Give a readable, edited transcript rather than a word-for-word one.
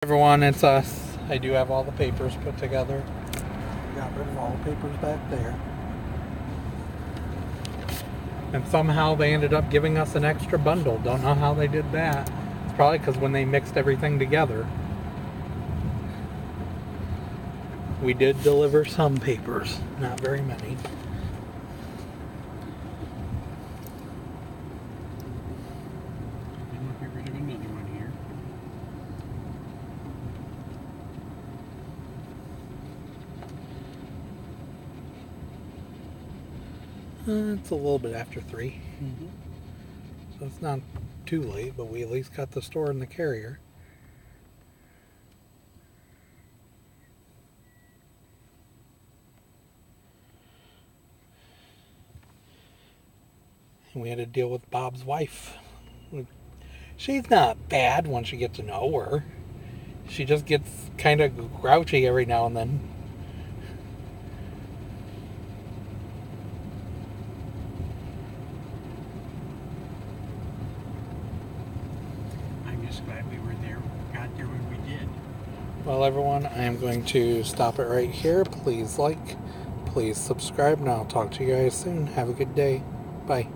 Everyone, it's us. I do have all the papers put together. Got rid of all the papers back there. And somehow they ended up giving us an extra bundle. Don't know how they did that. It's probably because when they mixed everything together. We did deliver some papers, not very many. Get rid of another one here. It's a little bit after 3. Mm-hmm. So it's not too late, but we at least got the store and the carrier. And we had to deal with Bob's wife. She's not bad once you get to know her. She just gets kind of grouchy every now and then. I'm just glad we were there, got there when we did. Well, everyone, I am going to stop it right here. Please like, please subscribe, and I'll talk to you guys soon. Have a good day. Bye.